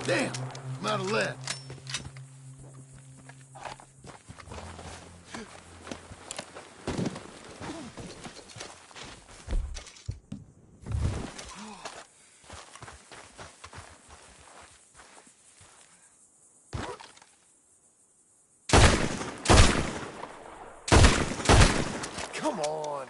Damn, I'm out of lead. Come on.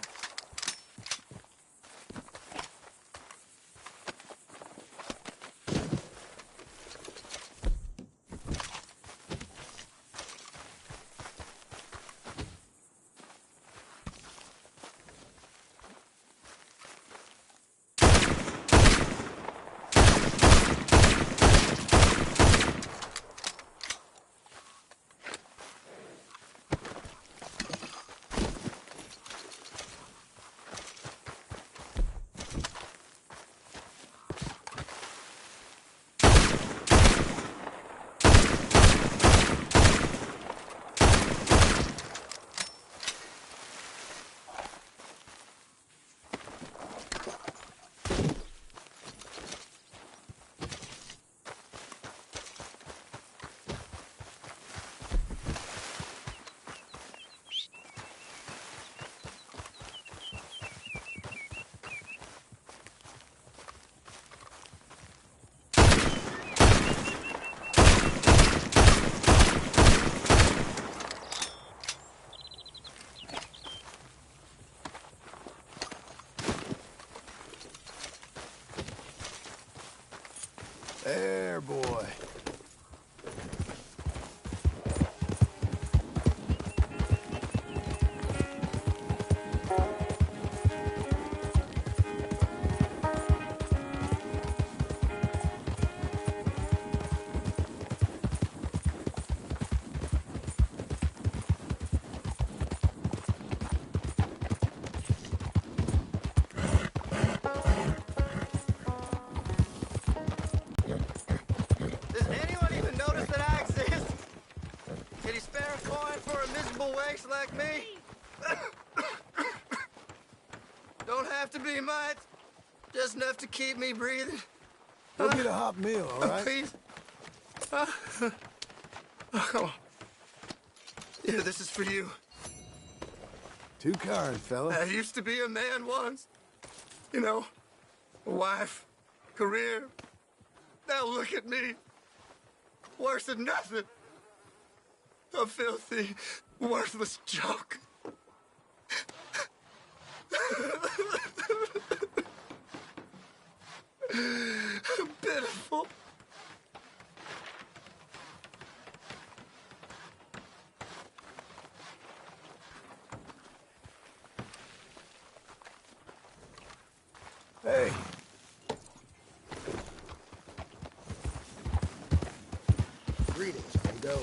There, boy. Does anyone even notice that I exist? Can you spare a coin for a miserable waste like me? Don't have to be much. Just enough to keep me breathing. Go get a hot meal, all right? Please. Oh, come on. Yeah, this is for you. Too kind, fella. I used to be a man once. You know, a wife, career. Now look at me. Worse than nothing. A filthy, worthless joke. Pitiful. Hey. Greetings, Amigo.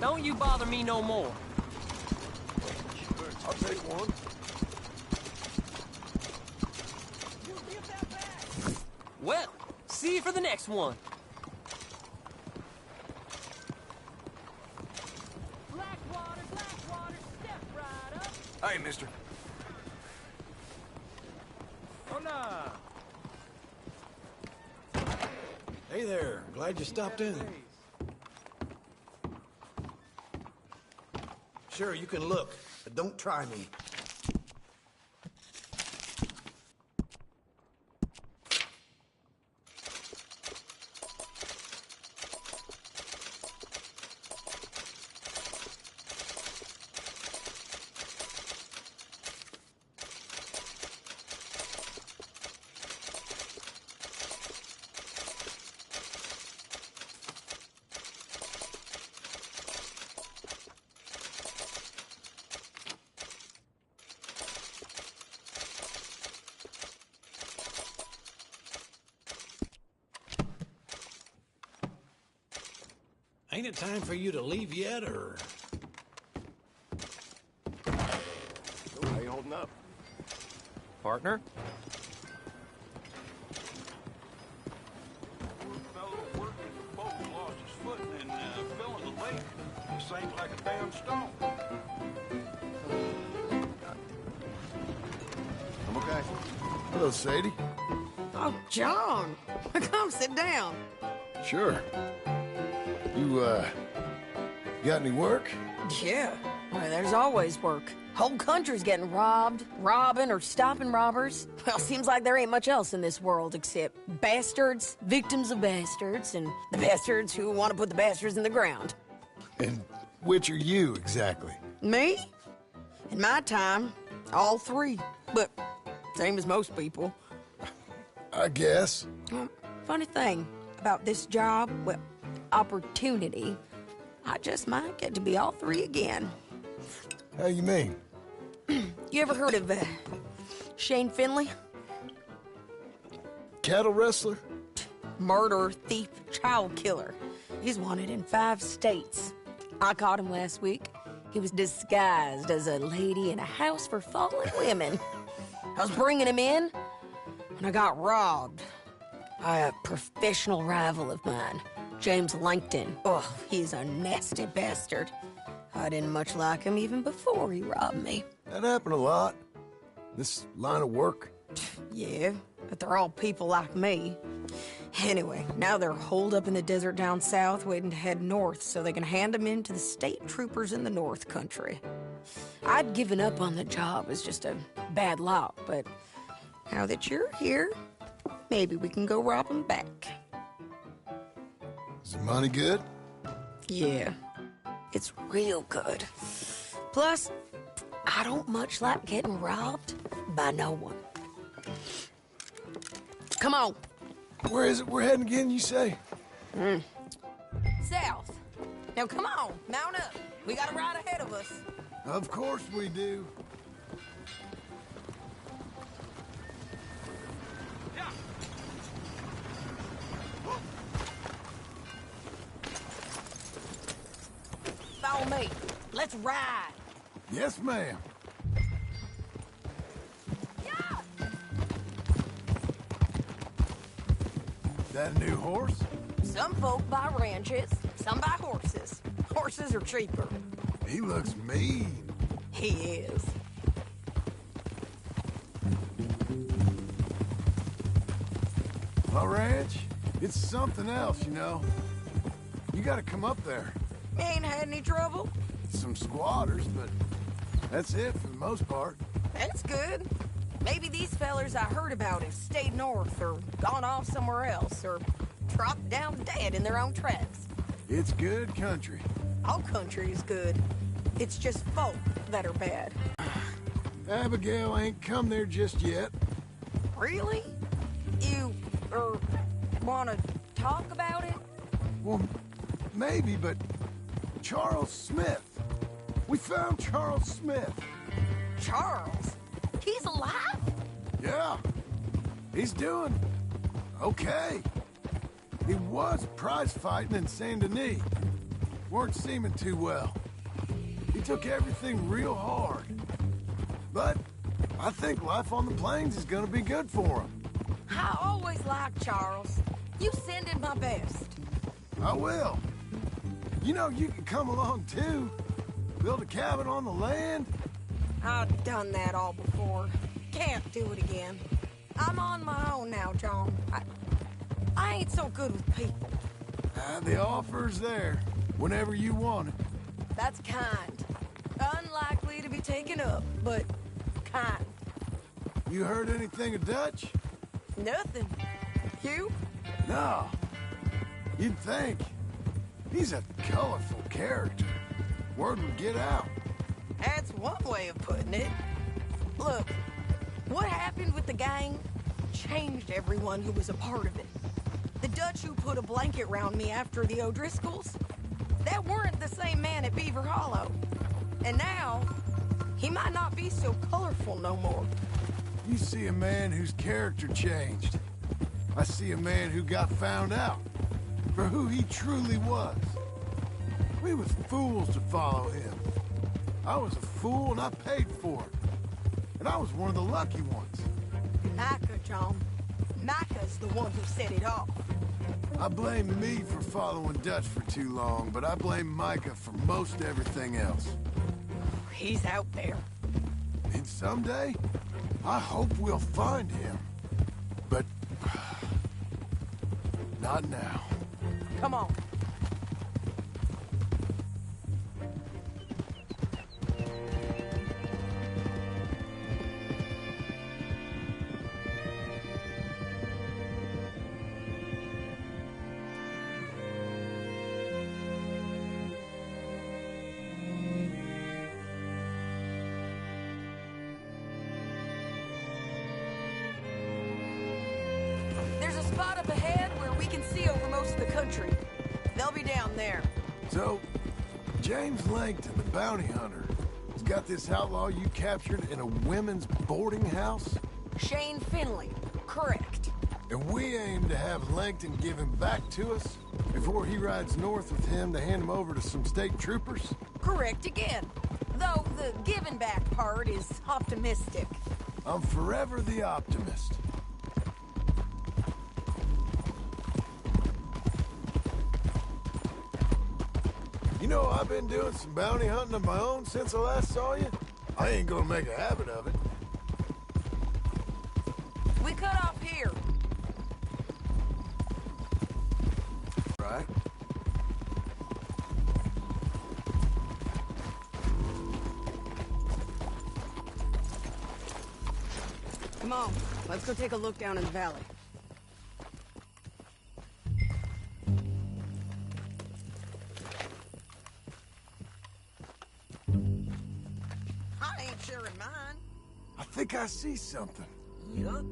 Don't you bother me no more. I'll take one. Well, see you for the next one. Blackwater, step right up. Hey, mister. Hola. Hey there. Glad you stopped in. Sure, you can look, but don't try me. Ain't it time for you to leave yet, or...? How you holding up? Partner? Poor fellow working the boat lost his footing and fell in the lake. He sank like a damn stone. I'm okay. Hello, Sadie. Oh, John. Come sit down. Sure. You, got any work? Yeah. Well, there's always work. Whole country's getting robbed, robbing, or stopping robbers. Well, seems like there ain't much else in this world except bastards, victims of bastards, and the bastards who want to put the bastards in the ground. And which are you, exactly? Me? In my time, all three. But same as most people. I guess. Well, funny thing about this job, well, opportunity, I just might get to be all three again. How you mean? You ever heard of Shane Finley? Cattle wrestler? Murderer, thief, child killer. He's wanted in 5 states. I caught him last week. He was disguised as a lady in a house for fallen women. I was bringing him in, and I got robbed by a professional rival of mine, James Langton. Oh, he's a nasty bastard. I didn't much like him even before he robbed me. That happened a lot. This line of work. Yeah, but they're all people like me. Anyway, now they're holed up in the desert down south, waiting to head north so they can hand them in to the state troopers in the north country. I'd given up on the job as just a bad lot, but now that you're here, maybe we can go rob them back. Is the money good? Yeah, it's real good. Plus, I don't much like getting robbed by no one. Come on. Where is it we're heading again, you say? South. Now come on, mount up. We got a ride ahead of us. Of course we do. Follow me. Let's ride. Yes, ma'am. That a new horse? Some folk buy ranches, some buy horses. Horses are cheaper. He looks mean. He is. My ranch, it's something else, you know. You gotta come up there. Ain't had any trouble? Some squatters, but that's it for the most part. That's good. Maybe these fellers I heard about have stayed north or gone off somewhere else or dropped down dead in their own tracks. It's good country. All country is good. It's just folk that are bad. Abigail ain't come there just yet. Really? You, wanna talk about it? Well, maybe, but Charles Smith. We found Charles Smith. Charles? He's alive? Yeah. He's doing okay. He was prize fighting in Saint Denis. Weren't seeming too well. He took everything real hard. But I think life on the plains is gonna be good for him. I always liked Charles. You send him my best. I will. You know, you can come along too. Build a cabin on the land. I've done that all before. Can't do it again. I'm on my own now, John. I ain't so good with people. The offer's there whenever you want it. That's kind. Unlikely to be taken up, but kind. You heard anything of Dutch? Nothing. You? No. You'd think. He's a colorful character. Word would get out. That's one way of putting it. Look, what happened with the gang changed everyone who was a part of it. The Dutch who put a blanket round me after the O'Driscolls, that weren't the same man at Beaver Hollow. And now, he might not be so colorful no more. You see a man whose character changed. I see a man who got found out for who he truly was. We was fools to follow him. I was a fool and I paid for it. And I was one of the lucky ones. Micah, John. Micah's the one who set it off. I blame me for following Dutch for too long, but I blame Micah for most everything else. He's out there. And someday, I hope we'll find him. But... not now. Come on. There's a spot up ahead where we can see over most of the country. They'll be down there. So, James Langton, the bounty hunter, has got this outlaw you captured in a women's boarding house? Shane Finley. Correct. And we aim to have Langton give him back to us before he rides north with him to hand him over to some state troopers? Correct again. Though the giving back part is optimistic. I'm forever the optimist. You know, I've been doing some bounty hunting of my own since I last saw you. I ain't gonna make a habit of it. We cut off here. Right? Come on, let's go take a look down in the valley. I ain't sharing mine. I think I see something. Yup.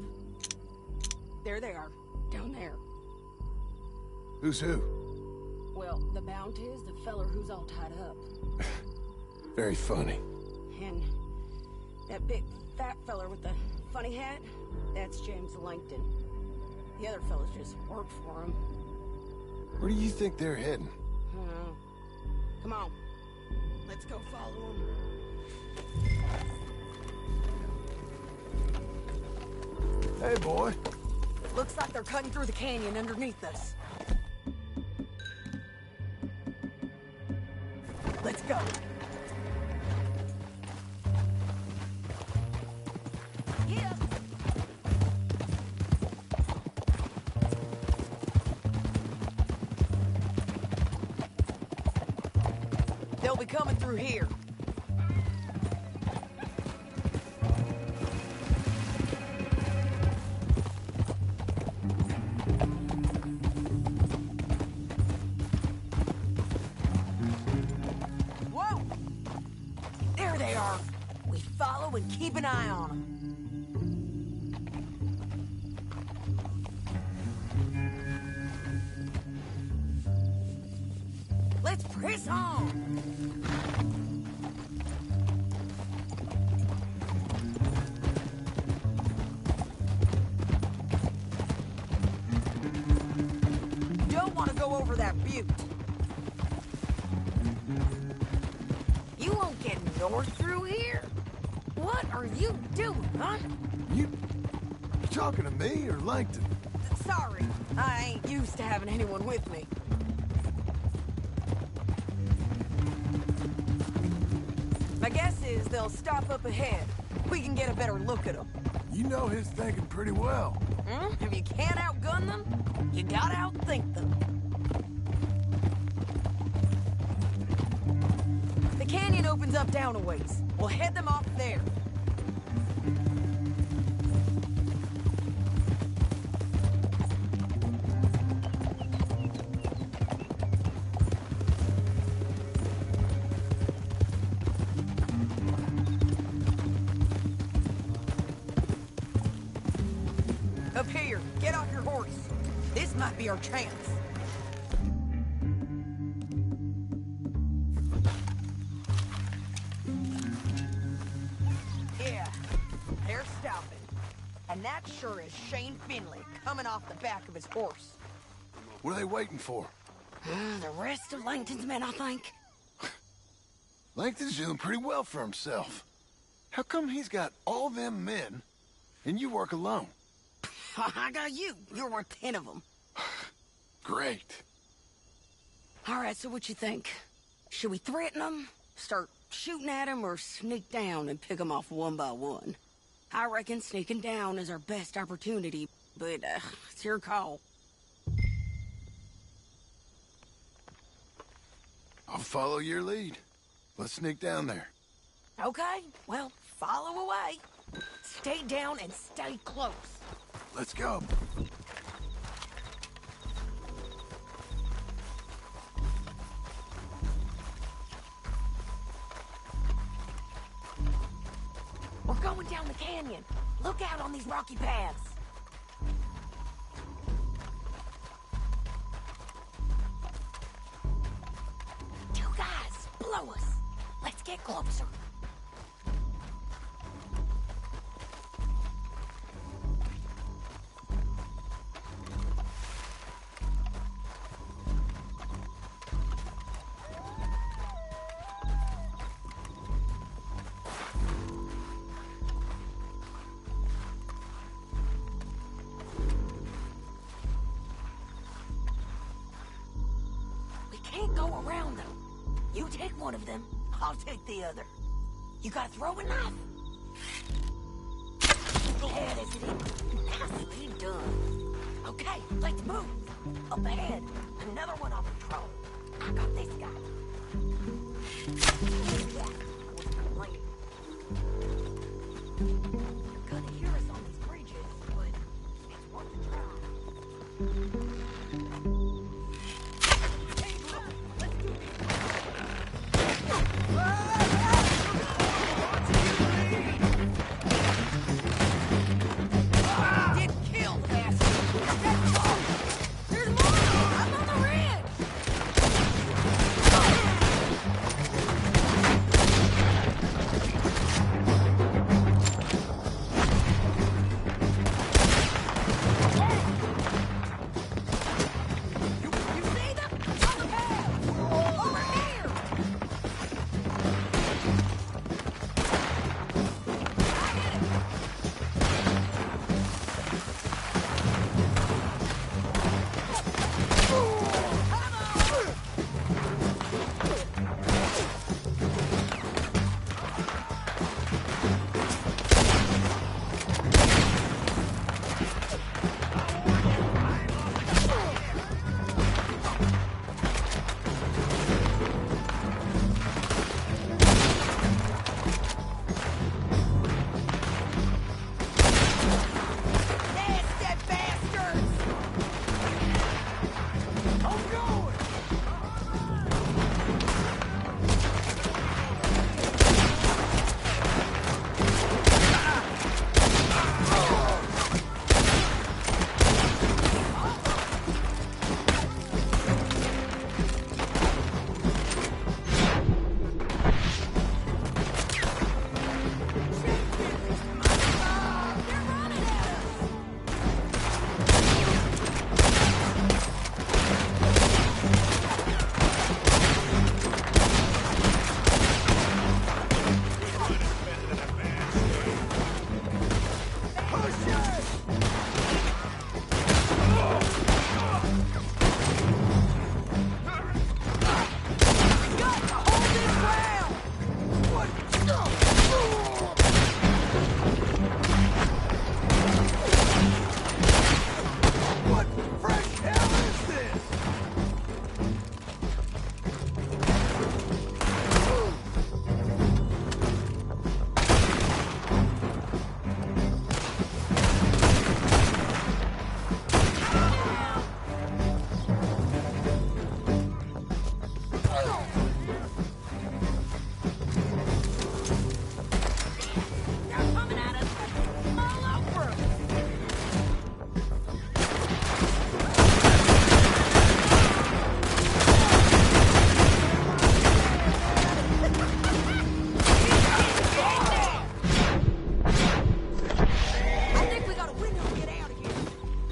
There they are, down there. Who's who? Well, the bounty is the feller who's all tied up. Very funny. And that big fat feller with the funny hat, that's James Langton. The other fellas just work for him. Where do you think they're heading? Come on, let's go follow them. Hey, boy. Looks like they're cutting through the canyon underneath us. Let's go. Yeah. They'll be coming through here. Whoa! There they are. We follow and keep an eye on them. Let's press on. Don't want to go over that butte. You won't get north through here? What are you doing, huh? You talking to me or Langton? Sorry, I ain't used to having anyone with me. My guess is they'll stop up ahead. We can get a better look at them. You know his thinking pretty well. If you can't outgun them, you gotta outthink them. The canyon opens up down a ways. We'll head them off there. Up here, get off your horse. This might be our chance. Yeah, they're stopping. And that sure is Shane Finley coming off the back of his horse. What are they waiting for? The rest of Langton's men, I think. Langton's doing pretty well for himself. How come he's got all them men, and you work alone? I got you. You're worth 10 of them. Great. All right, so what you think? Should we threaten them, start shooting at them, or sneak down and pick them off one by one? I reckon sneaking down is our best opportunity, but it's your call. I'll follow your lead. Let's sneak down there. Okay, well, follow away. Stay down and stay close. Let's go. We're going down the canyon. Look out on these rocky paths. Two guys, blow us. Let's get closer. Can't go around them. You take one of them, I'll take the other. You got a throwing knife? There, isn't it? Nicely done. Okay, let's move. Up ahead, another one on patrol. I got this guy. Yeah, I was complaining. You're gonna hear us on these bridges, but it's worth a try.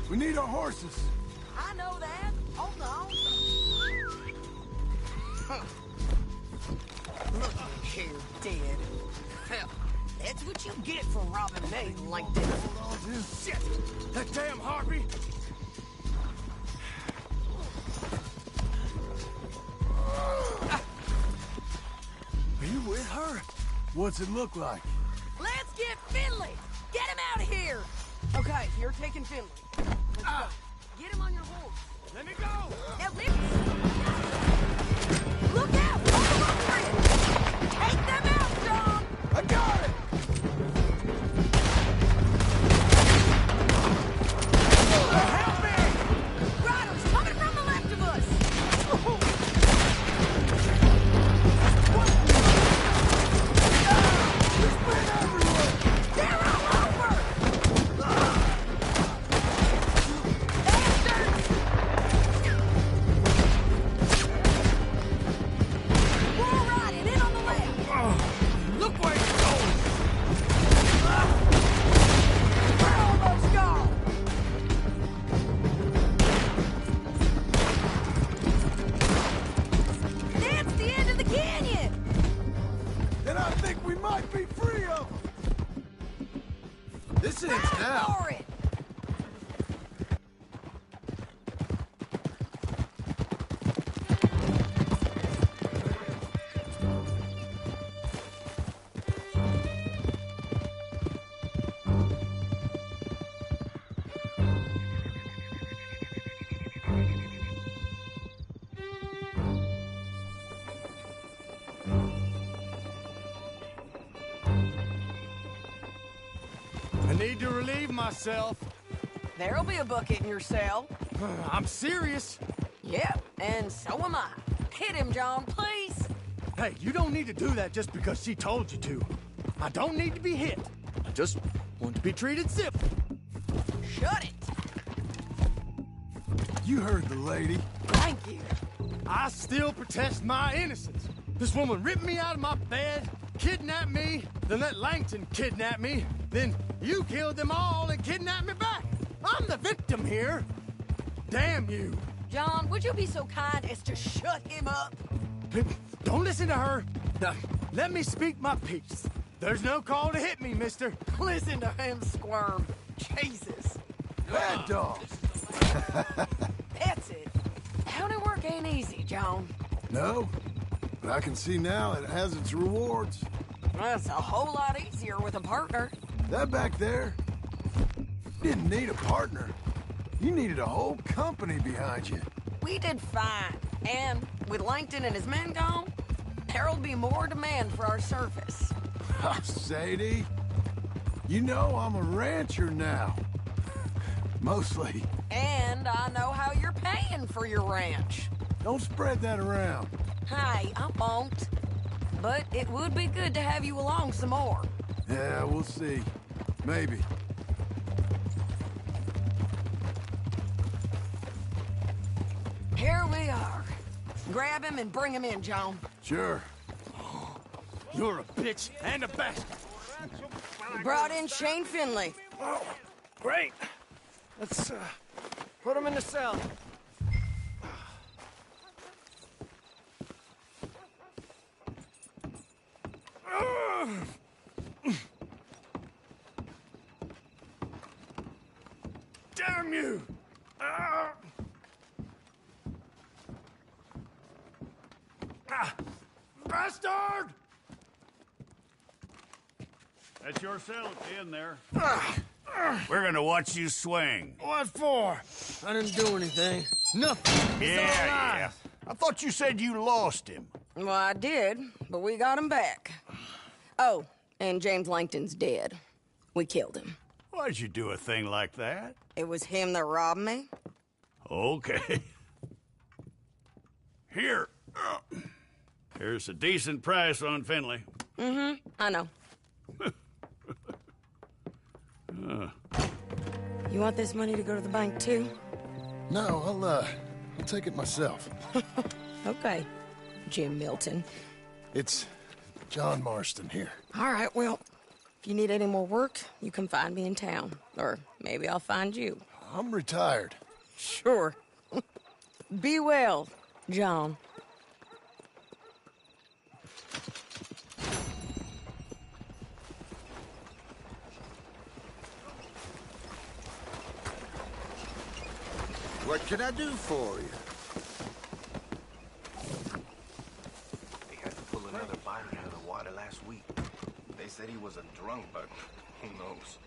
We need our horses. I know that. Hold on. dead. Hell, that's what you get for robbing me, Langton. Hold on, dude. Shit! That damn harpy! Are you with her? What's it look like? Let's get Finley! Get him out of here! Okay, you're taking Finley. Let's go. Get him on your horse. Let me go! Now, look out! Hold on, Chris! Take them out, John! I got it! Help me! Riders coming from the left of us! There's men everywhere! They're all over! Bastards! We're riding in on the left! Look where you're going! We're almost gone! That's the end of the canyon! Then I think we might be free of them! This ends Ride now! for it! I need to relieve myself. There'll be a bucket in your cell. I'm serious. Yep, and so am I. Hit him, John, please. Hey, you don't need to do that just because she told you to. I don't need to be hit. I just want to be treated civil. Shut it. You heard the lady. Thank you. I still protest my innocence. This woman ripped me out of my bed, kidnapped me, then let Langton kidnap me, then you killed them all and kidnapped me back. I'm the victim here. Damn you. John, would you be so kind as to shut him up? Don't listen to her. Now, let me speak my piece. There's no call to hit me, mister. Listen to him squirm. Jesus. Bad dog! That's it. County work ain't easy, John. No, but I can see now it has its rewards. That's a whole lot easier with a partner. That back there, you didn't need a partner. You needed a whole company behind you. We did fine. And with Langton and his men gone, there'll be more demand for our service. Oh, Sadie, you know I'm a rancher now. Mostly. And I know how you're paying for your ranch. Don't spread that around. Hey, I won't. But it would be good to have you along some more. Yeah, we'll see. Maybe. Here we are. Grab him and bring him in, John. Sure. You're a bitch and a bastard. We brought in Shane Finley. Oh, great. Let's put him in the cell. Damn you! Bastard! That's your cell at the end there. We're gonna watch you swing. What for? I didn't do anything. Nothing. He's all alive. I thought you said you lost him. Well, I did, but we got him back. Oh, and James Langton's dead. We killed him. Why'd you do a thing like that? It was him that robbed me. Okay. Here. Here's a decent price on Finley. I know. You want this money to go to the bank, too? No, I'll take it myself. Okay, Jim Milton. It's John Marston here. All right, well, if you need any more work, you can find me in town. Or maybe I'll find you. I'm retired. Sure. Be well, John. What can I do for you? They had to pull another body out of the water last week. They said he was a drunk, but who knows?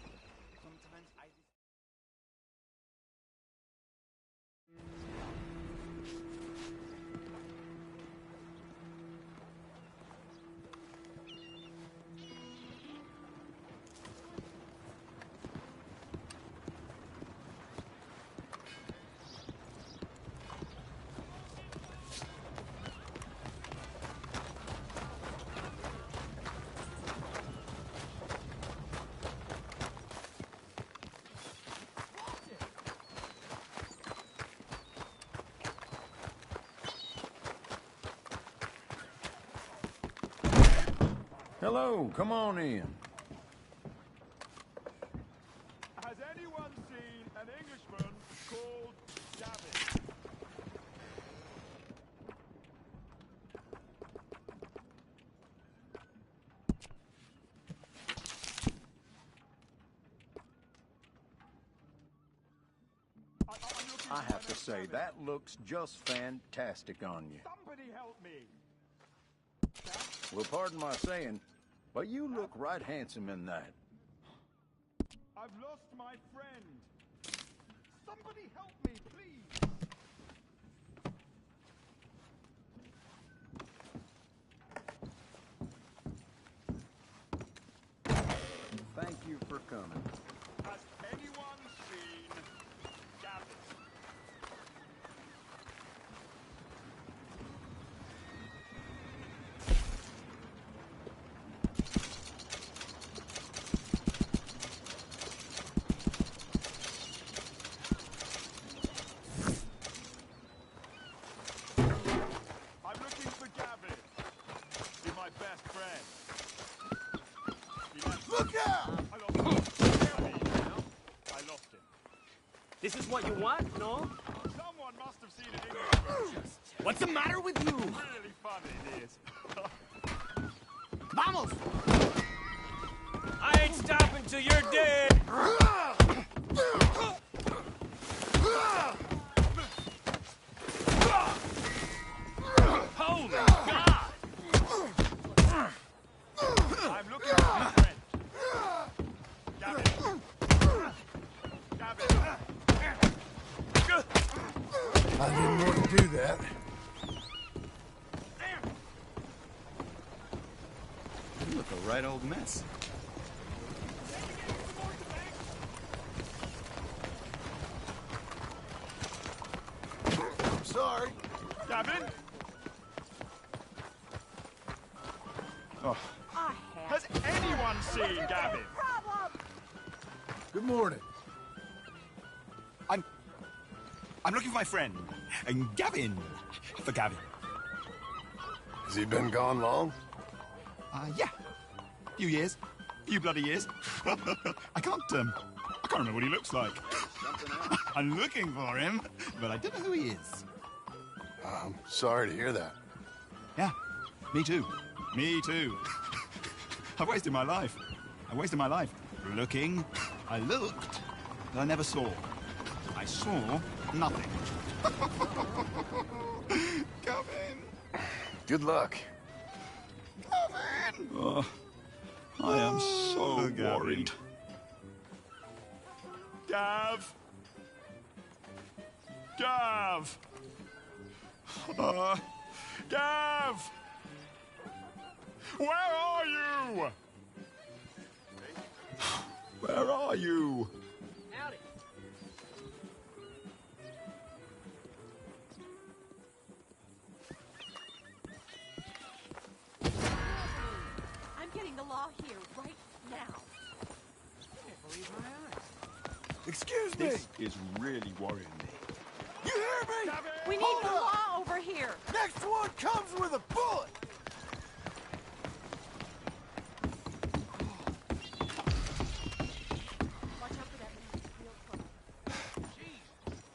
Hello, come on in. Has anyone seen an Englishman called Gavin? I have to say, that looks just fantastic on you. Somebody help me! Well, pardon my saying, but you look right handsome in that. I've lost my friend. Somebody help me, please! Thank you for coming. Has anyone seen Gavin? I'm looking for Gavin. He's my best friend. He left. Look out! I lost him. I lost him. This is what you want, no? Someone must have seen an English version. What's the matter with you? Really funny, it is. Vamos! I ain't stopping till you're dead! Holy God! I'm looking for my friend. Gavin. Gavin. I didn't want to do that. You look a right old mess. I'm sorry. Gavin? Oh, Has anyone seen Gavin? Good morning. I'm looking for my friend, Gavin. For Gavin. Has he been gone long? Yeah. Few years. Few bloody years. I can't remember what he looks like. I'm looking for him, but I don't know who he is. I'm sorry to hear that. Yeah, me too. Me too. I've wasted my life. I wasted my life looking. I looked, but I never saw. I saw nothing. Gavin! Good luck. Gavin! Oh, I am so worried. Gav! Gav! Gav! Where are you? Where are you? Howdy. I'm getting the law here right now. I can't believe my eyes. Excuse me. This is really worrying me. You hear me? We need Hold the up. law over here. Next one comes with a bullet. Watch out for that man. He's real close. Jeez,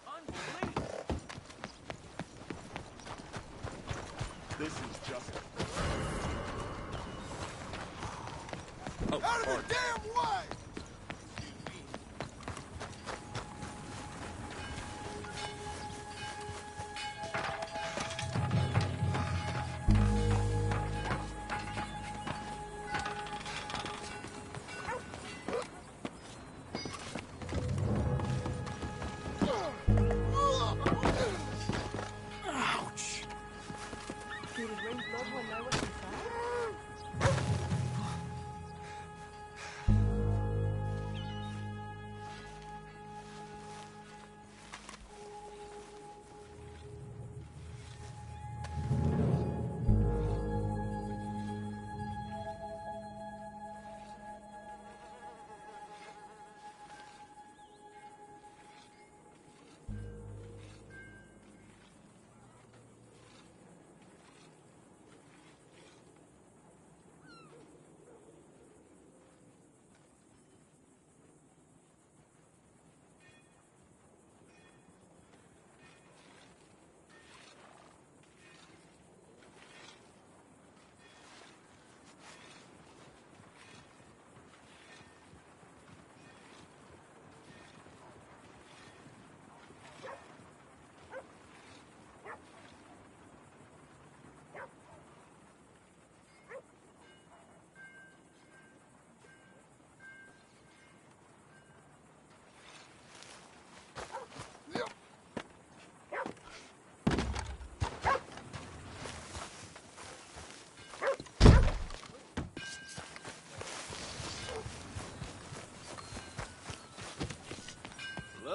unbelievable. This is just... Out of the damn way!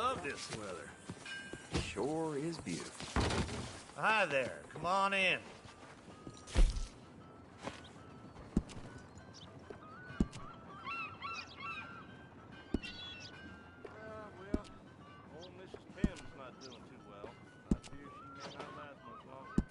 love this weather. Sure is beautiful. Hi there. Come on in. Well, old Mrs. Pim's not doing too well. I fear she may not last much longer.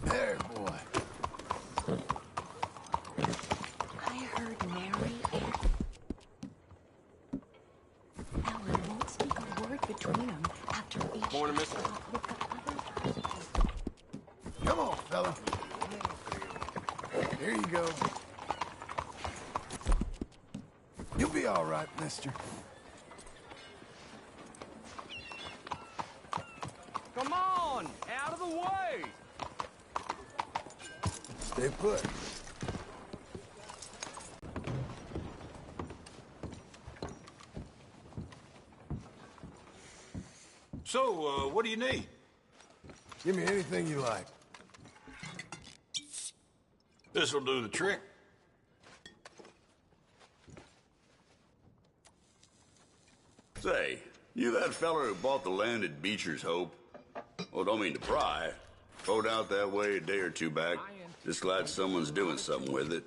There, boy. I heard Mary and Ellen won't speak a word between them after each. Morning, mister. Come on, fella. Here you go. You'll be all right, mister. Come on! Out of the way! Stay put. So, what do you need? Give me anything you like. This'll do the trick. Say, you that feller who bought the land at Beecher's Hope? Oh, don't mean to pry. Rode out that way a day or two back. Just glad someone's doing something with it.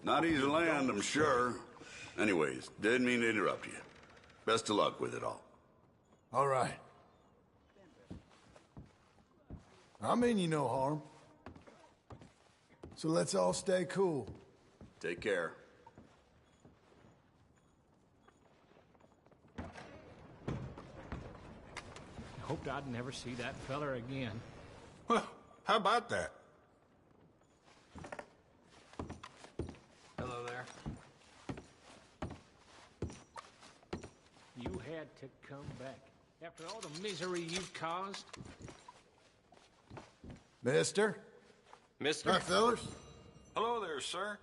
Not easy land, I'm sure. Anyways, didn't mean to interrupt you. Best of luck with it all. All right. I mean you no harm. So let's all stay cool. Take care. I hoped I'd never see that feller again. Well, how about that? Hello there. You had to come back. After all the misery you've caused. Mister? Mister? Hi, fellas. Hello there, sir.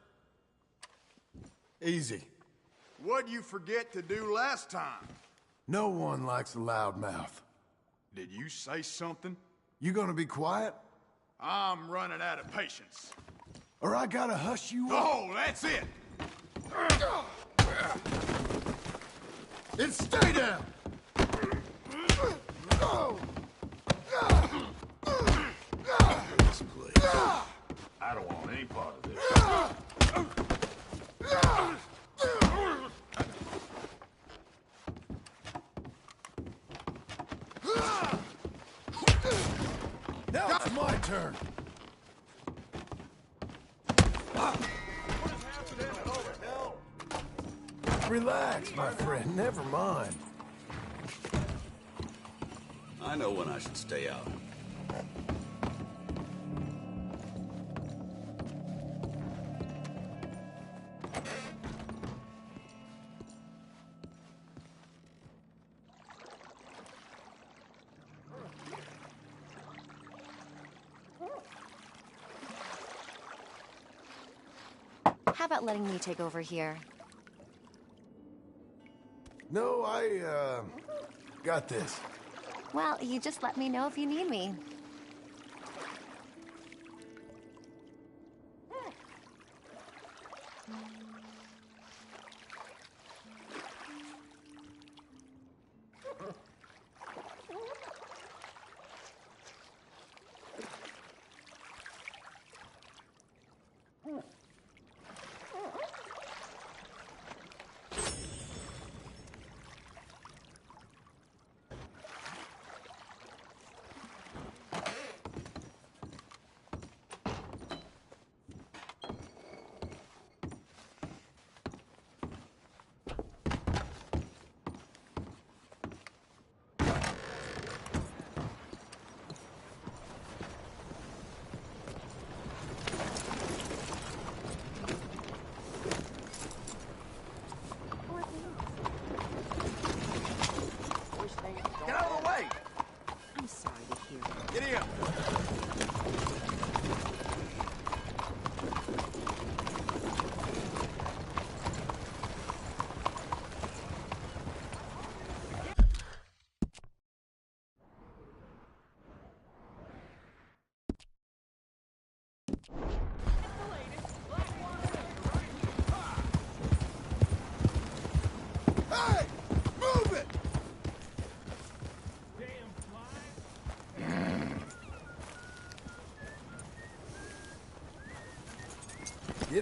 Easy. What'd you forget to do last time? No one likes a loudmouth. Did you say something? You gonna be quiet? I'm running out of patience. Or I gotta hush you up? Oh, that's it! And stay down! This place. I don't want any part of this. Now it's my turn. Relax, my friend. Never mind. I know when I should stay out. How about letting me take over here? No, I, got this. Well, you just let me know if you need me.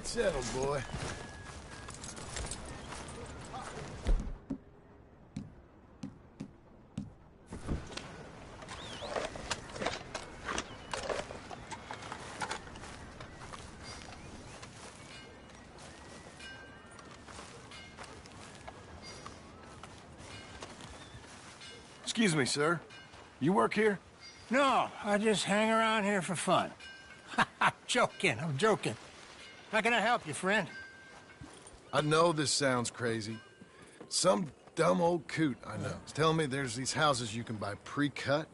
Get settled, boy. Excuse me, sir. You work here? No, I just hang around here for fun. I'm joking. How can I help you, friend? I know this sounds crazy. Some dumb old coot I know is telling me there's these houses you can buy pre-cut.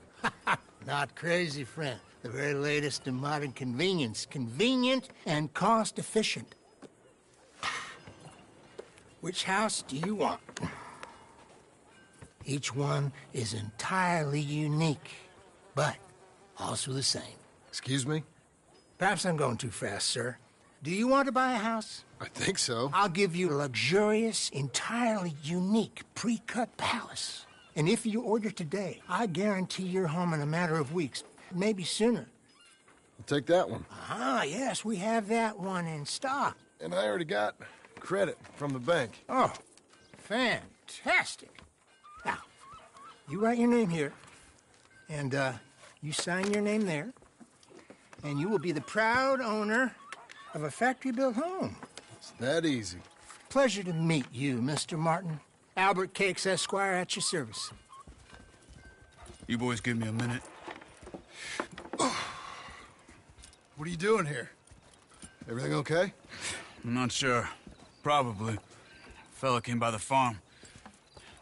Not crazy, friend. The very latest in modern convenience. Convenient and cost-efficient. Which house do you want? Each one is entirely unique, but also the same. Excuse me? Perhaps I'm going too fast, sir. Do you want to buy a house? I think so. I'll give you a luxurious, entirely unique, pre-cut palace. And if you order today, I guarantee you're home in a matter of weeks, maybe sooner. I'll take that one. Ah, yes, we have that one in stock. And I already got credit from the bank. Oh, fantastic. Now, you write your name here, and you sign your name there, and you will be the proud owner of a factory-built home. It's that easy. Pleasure to meet you, Mr. Martin. Albert Cakes, Esquire, at your service. You boys give me a minute. What are you doing here? Everything okay? I'm not sure. Probably. Fella came by the farm.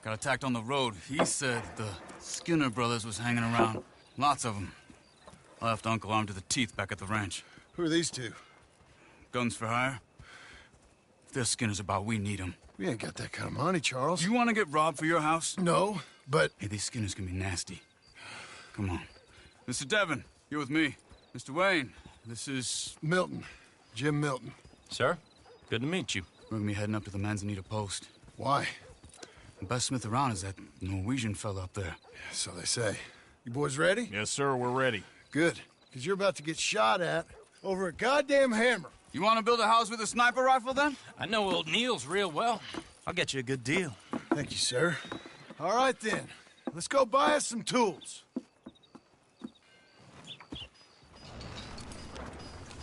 Got attacked on the road. He said the Skinner brothers was hanging around. Lots of them. I left Uncle armed to the teeth back at the ranch. Who are these two? Guns for hire. If they're Skinner's about, we need them. We ain't got that kind of money, Charles. You want to get robbed for your house? No, but... Hey, these Skinners can be nasty. Come on. Mr. Devon, you're with me. Mr. Wayne, this is... Milton. Jim Milton. Sir, good to meet you. We're gonna be heading up to the Manzanita post. Why? The best smith around is that Norwegian fella up there. So they say. You boys ready? Yes, sir, we're ready. Good, because you're about to get shot at over a goddamn hammer. You want to build a house with a sniper rifle, then? I know old Neil's real well. I'll get you a good deal. Thank you, sir. All right, then. Let's go buy us some tools.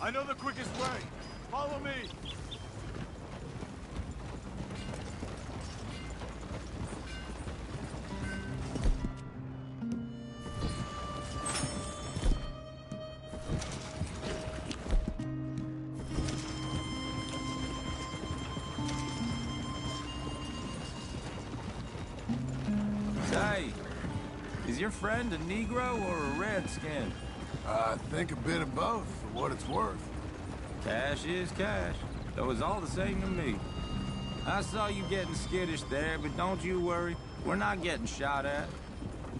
I know the quickest way. Follow me. Say, is your friend a Negro or a Redskin? I think a bit of both, for what it's worth. Cash is cash, though it's all the same to me. I saw you getting skittish there, but don't you worry. We're not getting shot at.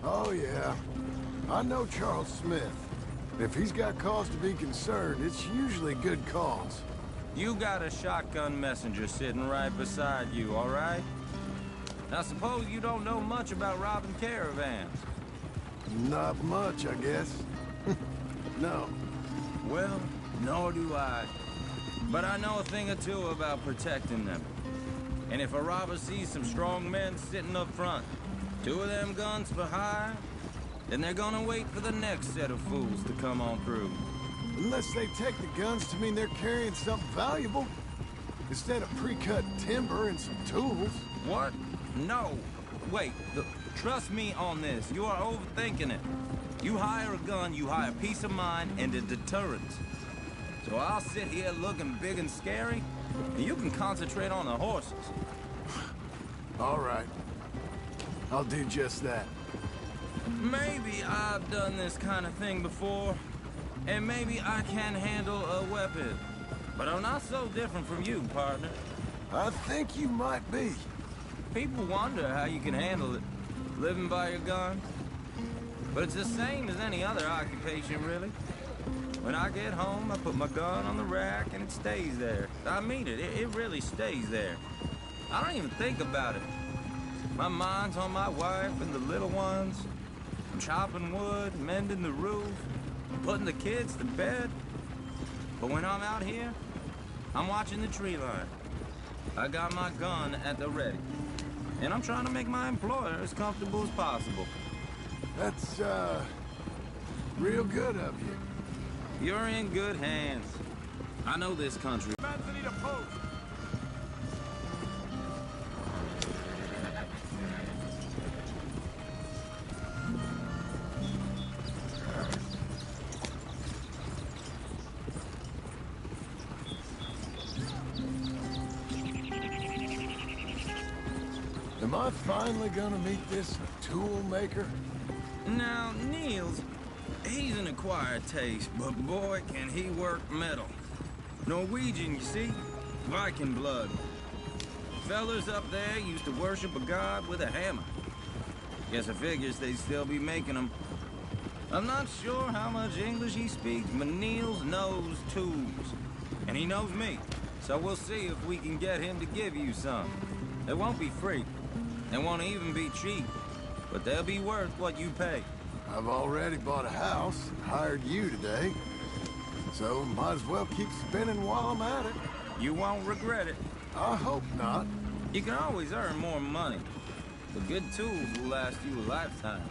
Oh, yeah. I know Charles Smith. If he's got cause to be concerned, it's usually good cause. You got a shotgun messenger sitting right beside you, all right? Now, suppose you don't know much about robbing caravans. Not much, I guess. No. Well, nor do I. But I know a thing or two about protecting them. And if a robber sees some strong men sitting up front, 2 of them guns for hire, then they're gonna wait for the next set of fools to come on through. Unless they take the guns to mean they're carrying something valuable. Instead of pre-cut timber and some tools. What? No. Wait, trust me on this. You are overthinking it. You hire a gun, you hire peace of mind and a deterrent. So I'll sit here looking big and scary, and you can concentrate on the horses. All right. I'll do just that. Maybe I've done this kind of thing before, and maybe I can handle a weapon. But I'm not so different from you, partner. I think you might be. People wonder how you can handle it, living by your gun. But it's the same as any other occupation, really. When I get home, I put my gun on the rack and it stays there. I mean it, it really stays there. I don't even think about it. My mind's on my wife and the little ones. I'm chopping wood, mending the roof, putting the kids to bed. But when I'm out here, I'm watching the tree line. I got my gun at the ready. And I'm trying to make my employer as comfortable as possible. That's, real good of you. You're in good hands. I know this country. Need a post. Am I finally gonna meet this tool maker? Now, Niels, he's an acquired taste, but boy, can he work metal. Norwegian, you see? Viking blood. Fellers up there used to worship a god with a hammer. Guess I figures they'd still be making them. I'm not sure how much English he speaks, but Niels knows tools. And he knows me, so we'll see if we can get him to give you some. They won't be free. They won't even be cheap, but they'll be worth what you pay. I've already bought a house and hired you today, so might as well keep spinning while I'm at it. You won't regret it. I hope not. You can always earn more money, but good tools will last you a lifetime.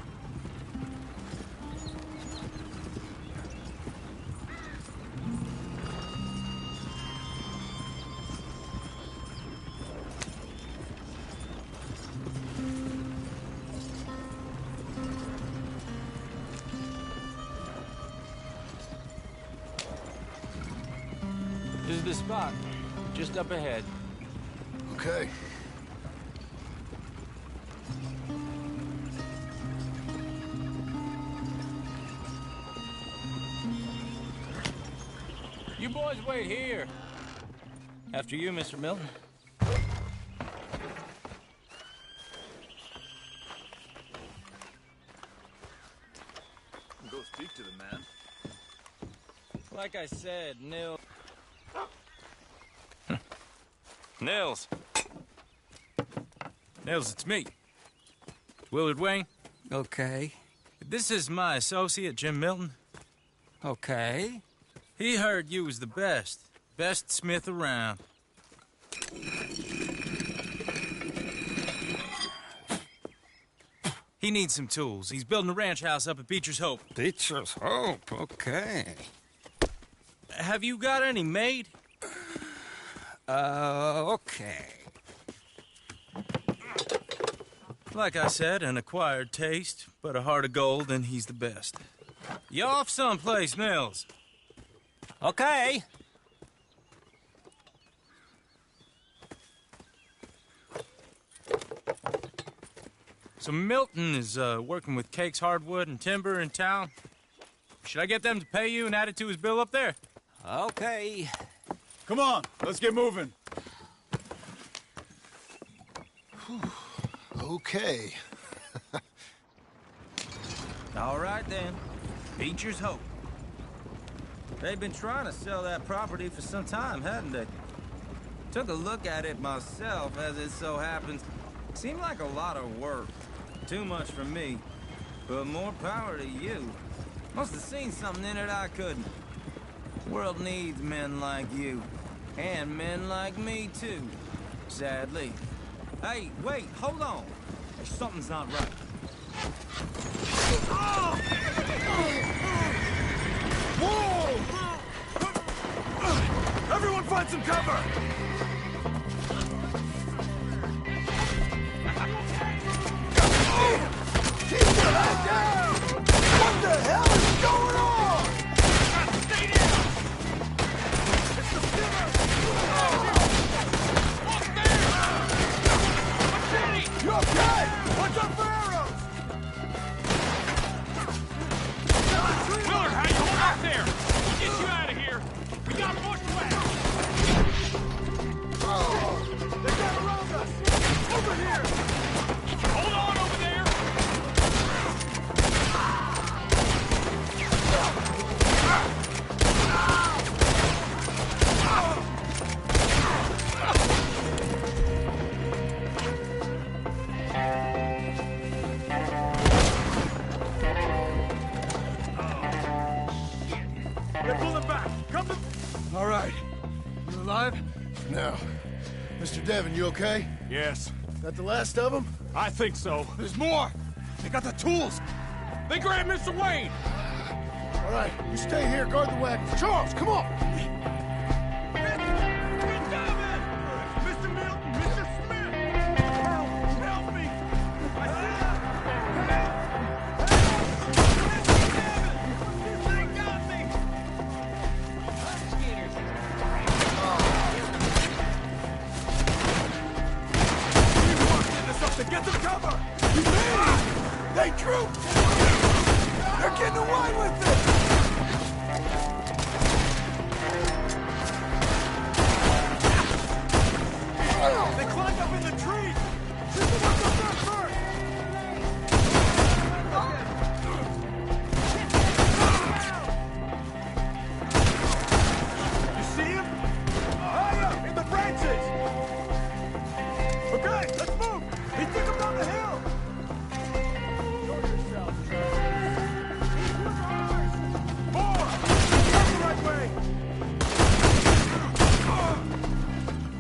This is the spot, just up ahead. Okay. You boys wait here. After you, Mr. Milton. Go speak to the man. Like I said, Nils. Nils. Nils, it's me. Willard Wayne. Okay. This is my associate, Jim Milton. Okay. He heard you was the best. Best smith around. He needs some tools. He's building a ranch house up at Beecher's Hope. Beecher's Hope, okay. Have you got any made? Okay. Like I said, an acquired taste, but a heart of gold, and he's the best. You off someplace, Nils? Okay. So Milton is working with Cakes Hardwood and Timber in town. Should I get them to pay you and add it to his bill up there? Okay. Come on, let's get moving. Okay. All right, then. Beecher's Hope. They've been trying to sell that property for some time, hadn't they? Took a look at it myself, as it so happens. Seemed like a lot of work. Too much for me. But more power to you. Must have seen something in it I couldn't. The world needs men like you. And men like me, too. Sadly. Hey, wait, hold on. Something's not right. Whoa! Everyone find some cover! Keep your head down! What the hell is going on? Stay down! It's the skimmer! Walk there! Machete! You okay? Watch out for arrows! Willard, how you hold up there? We'll get you out of here. We got bushwhacked. Mr. Devon, you okay? Yes. That the last of them? I think so. There's more! They got the tools! They grabbed Mr. Wayne! All right, you stay here, guard the wagons. Charles, come on! Mr. Milton! Mr. Smith! Help me! I Get some cover! You mean? They trooped! They're getting away with it! They climbed up in the trees! Shoot the ones up there first! You see him? High up in the branches! Okay, let's move! He took him down the hill! Show yourself, More! Come the right way!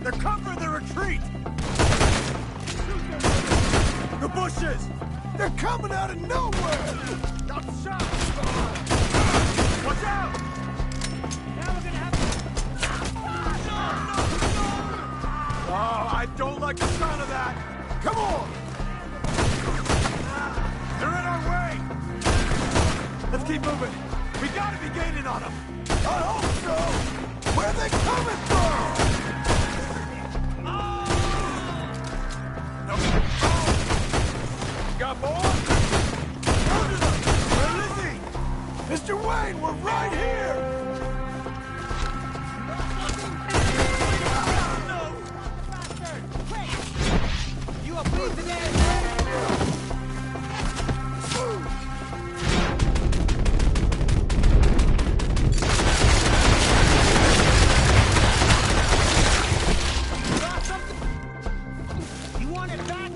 They're covering the retreat! The bushes! They're coming out of nowhere! Got shot! Watch out! Now we're gonna have to... Oh, I don't like the sound of that! Come on! They're in our way! Let's keep moving! We gotta be gaining on them! I hope so! Where are they coming from? Got more? Go to them! Where is he? Mr. Wayne, we're right here! You are breathing in! You want it back?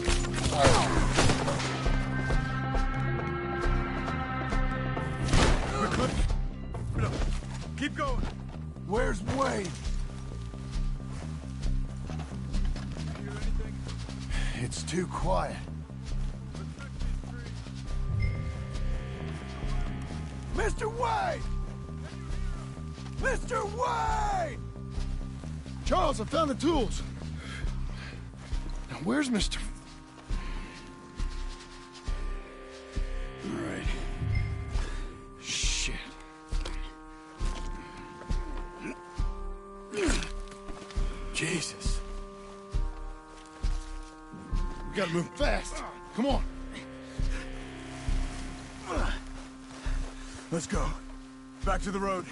Keep going. Where's Wayne? It's too quiet. Mr. Wayne! Mr. Wayne! Charles, I found the tools. Now, where's Mr. All right. Shit. Jesus. We gotta move fast. Come on. Let's go. Back to the road.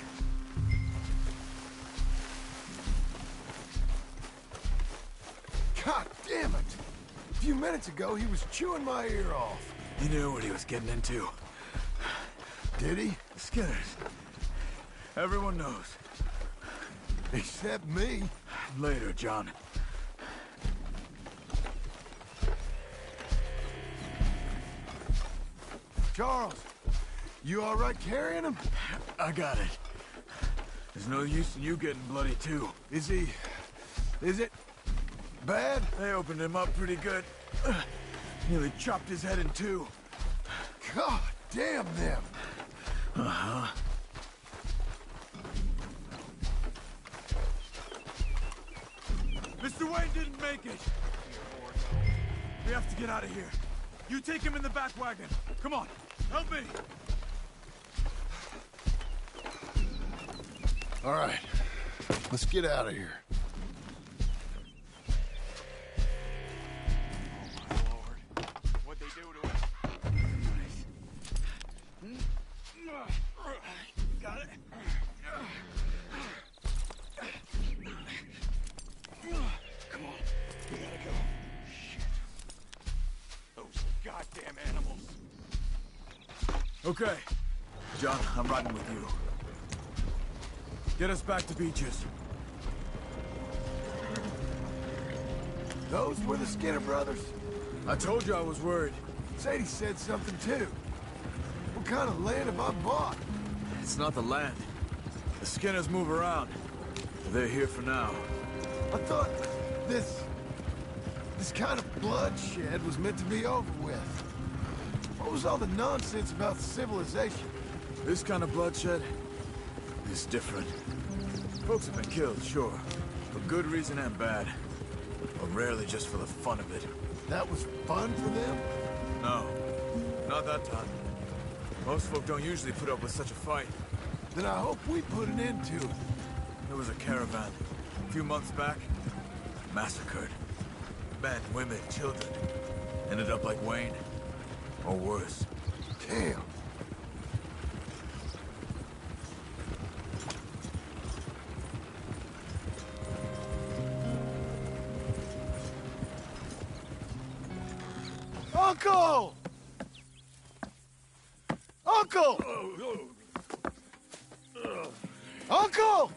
God damn it! A few minutes ago, he was chewing my ear off. He knew what he was getting into. Did he? The Skinners. Everyone knows. Except me. Later, John. Charles, you all right carrying him? I got it. There's no use in you getting bloody, too. Is he... is it... bad? They opened him up pretty good. Nearly chopped his head in two. God damn them! Uh-huh. Mr. Wayne didn't make it. We have to get out of here. You take him in the back wagon. Come on, help me. All right, let's get out of here. What'd they do to him? Got it. Come on, we gotta go. Shit. Those goddamn animals. Okay. John, I'm riding with you. Get us back to Beaches. Those were the Skinner brothers? I told you I was worried. Sadie said something too. What kind of land have I bought? It's not the land. The Skinners move around. They're here for now. I thought This kind of bloodshed was meant to be over with. What was all the nonsense about civilization? This kind of bloodshed is different. Folks have been killed, sure. For good reason and bad. But rarely just for the fun of it. That was fun for them? No. Not that time. Most folk don't usually put up with such a fight. Then I hope we put an end to it. There was a caravan. A few months back. Massacred. Men, women, children. Ended up like Wayne. Or worse. Damn. Uncle! Uncle! Uncle!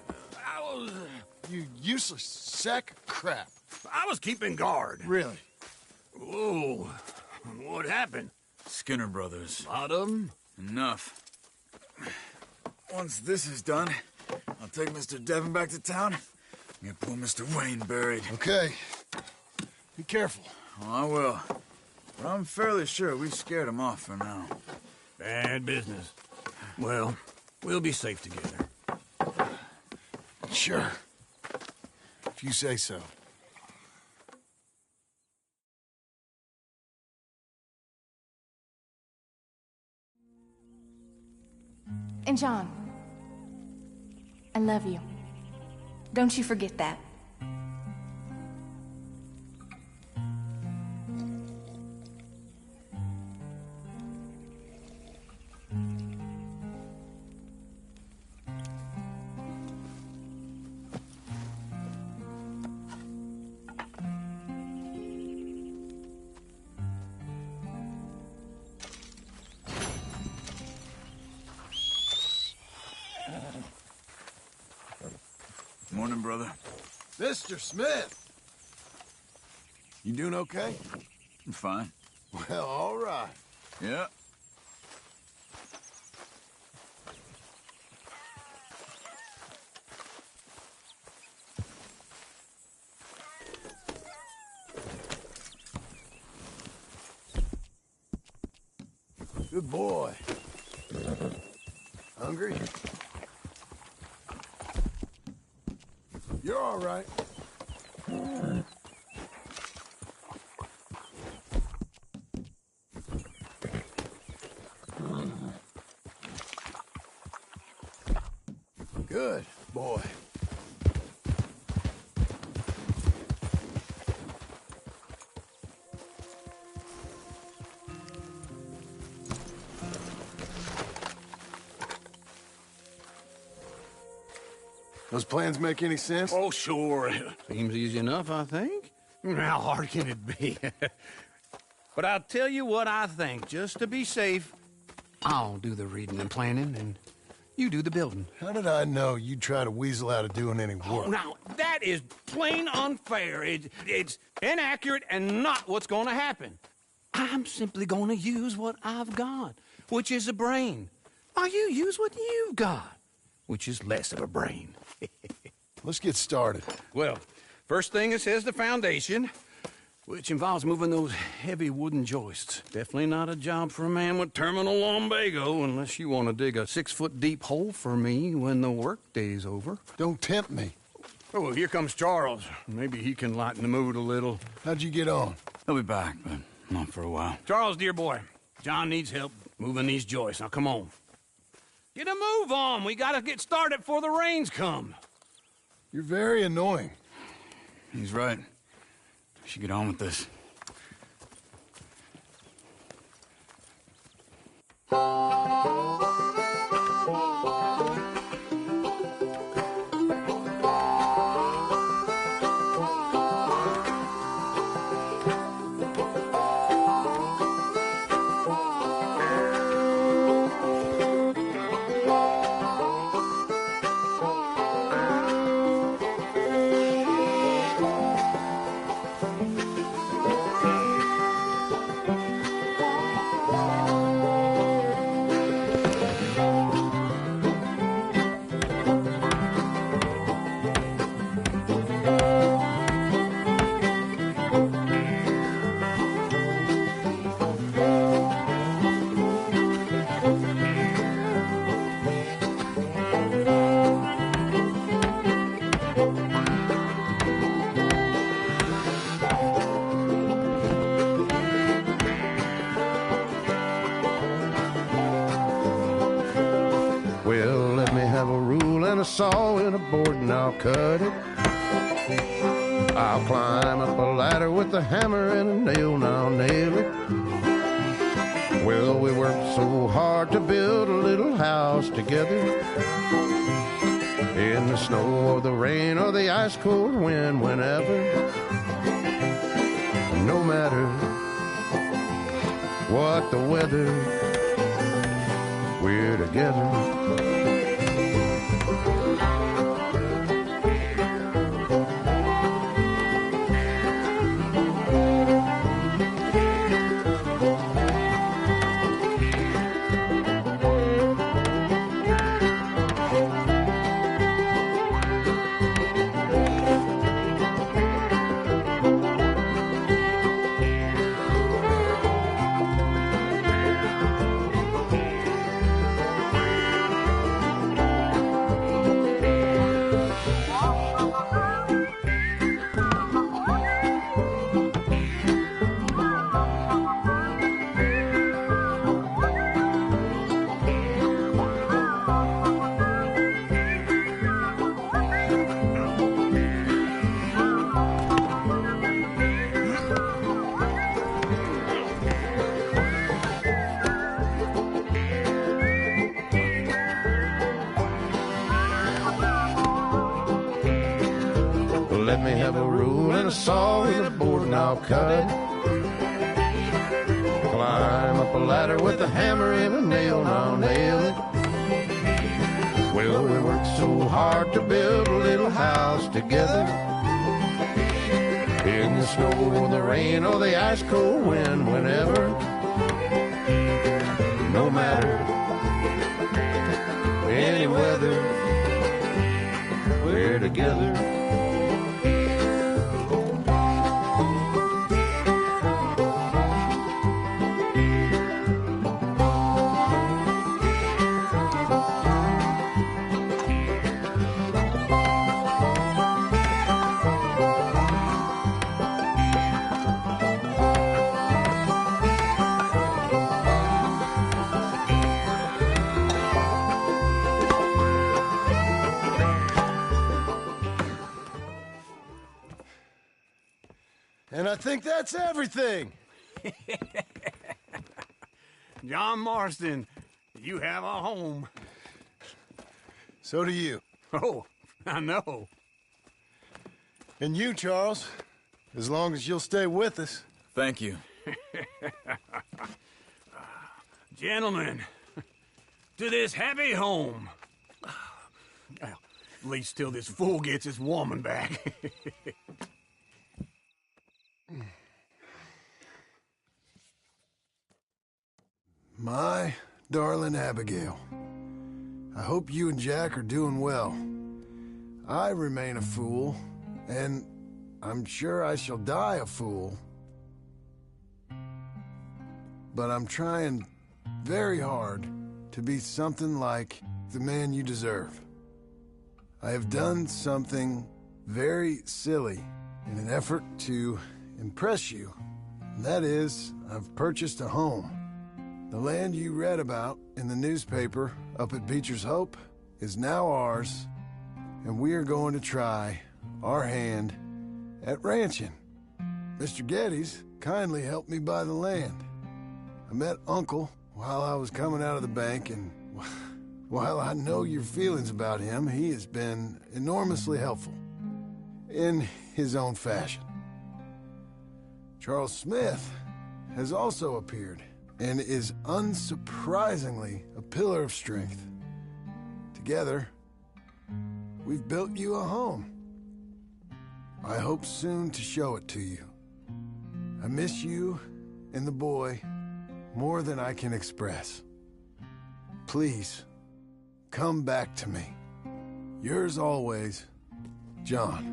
You useless sack of crap. I was keeping guard. Really? Whoa. What happened? Skinner brothers. Lot of them? Enough. Once this is done, I'll take Mr. Devon back to town and get poor Mr. Wayne buried. Okay. Be careful. Oh, I will. But I'm fairly sure we scared him off for now. Bad business. Well, we'll be safe together. Sure. If you say so. And John, I love you. Don't you forget that. Morning, brother. Mr. Smith! You doing okay? I'm fine. Well, all right. Yeah. Good boy. Hungry? You're all right. Good boy. Those plans make any sense? Oh, sure. Seems easy enough, I think. How hard can it be? But I'll tell you what I think, just to be safe. I'll do the reading and planning, and you do the building. How did I know you'd try to weasel out of doing any work? Oh, now, that is plain unfair. It's inaccurate and not what's going to happen. I'm simply going to use what I've got, which is a brain. While you use what you've got, which is less of a brain. Let's get started. Well, first thing it says the foundation, which involves moving those heavy wooden joists. Definitely not a job for a man with terminal lumbago unless you want to dig a 6-foot deep hole for me when the workday's over. Don't tempt me. Oh, well, here comes Charles. Maybe he can lighten the mood a little. How'd you get on? He'll be back, but not for a while. Charles, dear boy, John needs help moving these joists. Now, come on. Get a move on. We gotta get started before the rains come. You're very annoying. He's right. We should get on with this. saw and a board and I'll cut it. I'll climb up a ladder with a hammer and a nail and I'll nail it. Well, we worked so hard to build a little house together. In the snow or the rain or the ice cold wind, whenever. No matter what the weather, we're together. Let me have a rule and a saw and a board and I'll cut. Climb up a ladder with a hammer and a nail and I'll nail it. Well, we worked so hard to build a little house together. In the snow or the rain or the ice cold wind, whenever. No matter any weather, we're together. And I think that's everything. John Marston, you have a home. So do you. Oh, I know. And you, Charles, as long as you'll stay with us. Thank you. Gentlemen, to this happy home. Well, at least till this fool gets his woman back. My darling Abigail, I hope you and Jack are doing well. I remain a fool, and I'm sure I shall die a fool. But I'm trying very hard to be something like the man you deserve. I have done something very silly in an effort to impress you. And that is, I've purchased a home. The land you read about in the newspaper up at Beecher's Hope is now ours, and we are going to try our hand at ranching. Mr. Geddes kindly helped me buy the land. I met Uncle while I was coming out of the bank, and while I know your feelings about him, he has been enormously helpful in his own fashion. Charles Smith has also appeared and is unsurprisingly a pillar of strength. Together, we've built you a home. I hope soon to show it to you. I miss you and the boy more than I can express. Please, come back to me. Yours always, John.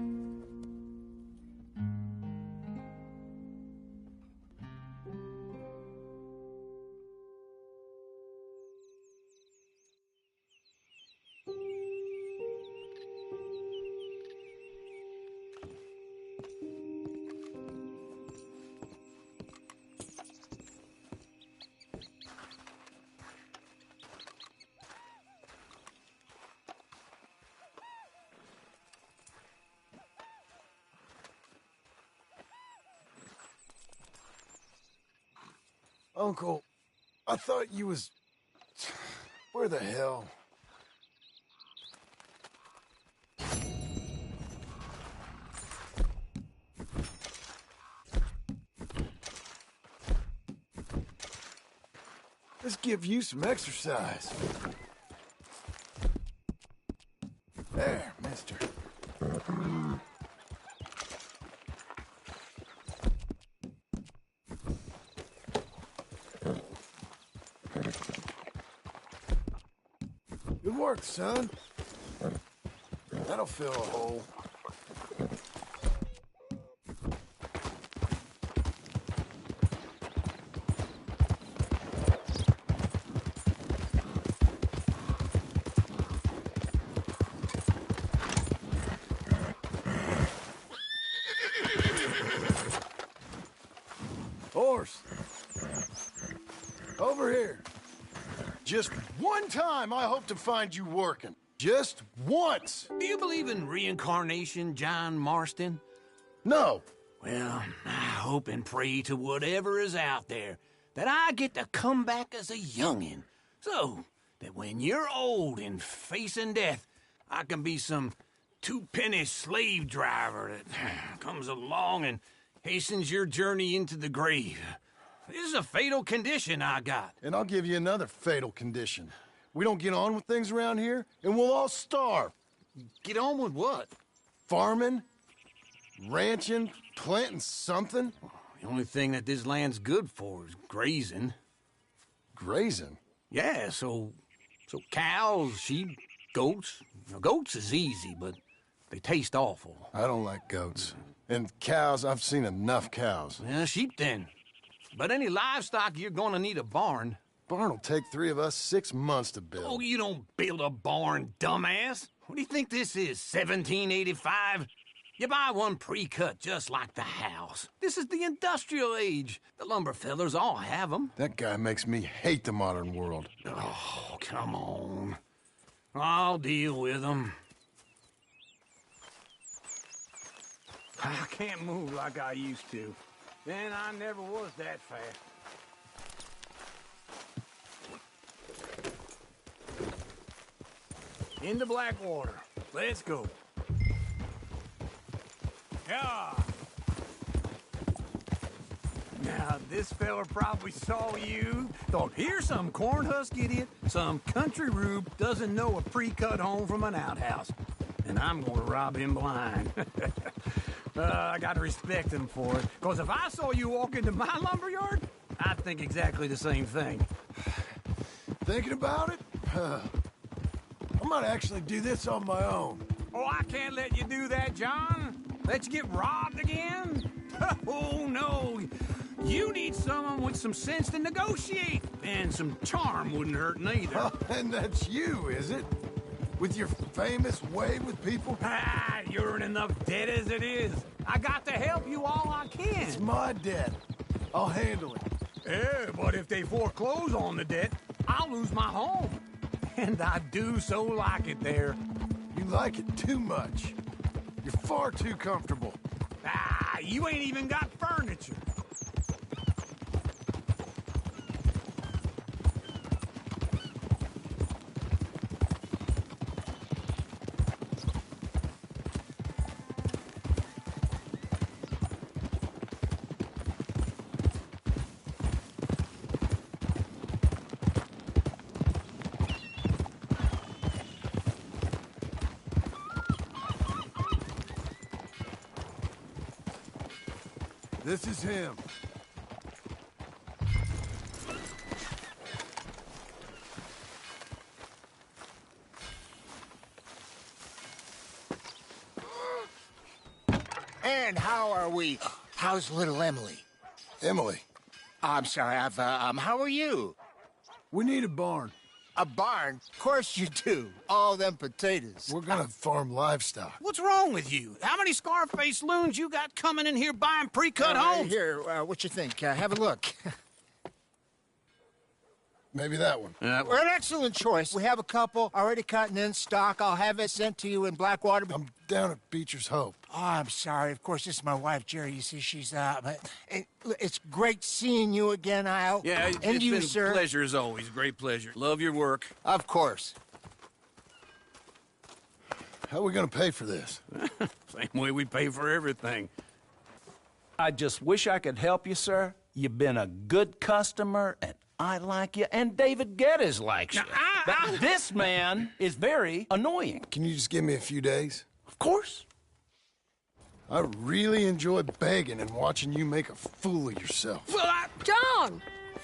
Uncle, I thought you was... Where the hell? Let's give you some exercise. There, mister. Good work, son. That'll fill a hole. Horse. Over here. Just one time I hope to find you working. Just once. Do you believe in reincarnation, John Marston? No. Well, I hope and pray to whatever is out there that I get to come back as a youngin', so that when you're old and facing death, I can be some two-penny slave driver that comes along and hastens your journey into the grave. This is a fatal condition I got. And I'll give you another fatal condition. We don't get on with things around here, and we'll all starve. Get on with what? Farming, ranching, planting something. The only thing that this land's good for is grazing. Grazing? Yeah, so cows, sheep, goats. Now, goats is easy, but they taste awful. I don't like goats. And cows, I've seen enough cows. Yeah, sheep then. But any livestock, you're gonna need a barn. Barn will take 3 of us 6 months to build. Oh, you don't build a barn, dumbass. What do you think this is, 1785? You buy one pre-cut just like the house. This is the industrial age. The lumber fellers all have them. That guy makes me hate the modern world. Oh, come on. I'll deal with them. I can't move like I used to. And I never was that fast. Into Blackwater. Let's go. Yeah. Now, this fella probably saw you, thought, here's some cornhusk idiot, some country rube doesn't know a pre-cut home from an outhouse. And I'm gonna rob him blind. I gotta respect him for it, because if I saw you walk into my lumberyard, I'd think exactly the same thing. Thinking about it? I might actually do this on my own. Oh, I can't let you do that, John. Let you get robbed again? Oh, no. You need someone with some sense to negotiate. And some charm wouldn't hurt neither. Oh, and that's you, is it? With your famous way with people? Ah, you're in enough debt as it is. I got to help you all I can. It's my debt. I'll handle it. Yeah, but if they foreclose on the debt, I'll lose my home. And I do so like it there. You like it too much. You're far too comfortable. Ah, you ain't even got furniture. This is him. And how are we? How's little Emily? Emily. I'm sorry, how are you? We need a barn. A barn? Of course you do. All them potatoes. We're gonna farm livestock. What's wrong with you? How many Scarface loons you got coming in here buying pre-cut homes? Here, what you think? Have a look. Maybe that one. We're an excellent choice. We have a couple already cut and in stock. I'll have it sent to you in Blackwater. I'm down at Beecher's Hope. Oh, I'm sorry. Of course, this is my wife, Jerry. You see, she's but it's great seeing you again, Al. Yeah, and it's you, been sir. a pleasure as always. Great pleasure. Love your work. Of course. How are we gonna pay for this? Same way we pay for everything. I just wish I could help you, sir. You've been a good customer, and I like you, and David Geddes likes you. But this man is very annoying. Can you just give me a few days? Of course. I really enjoy begging and watching you make a fool of yourself. Well, John!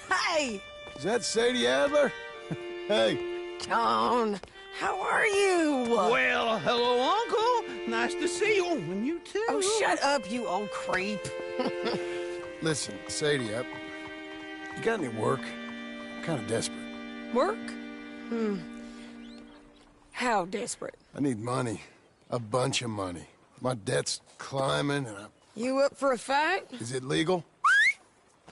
Hey! Is that Sadie Adler? Hey. John, how are you? Well, hello, Uncle. Nice to see you. And you too. Oh, shut up, you old creep. Listen, Sadie, you got any work? I'm kind of desperate. Work? How desperate? I need money. A bunch of money. My debt's climbing and You up for a fight? Is it legal?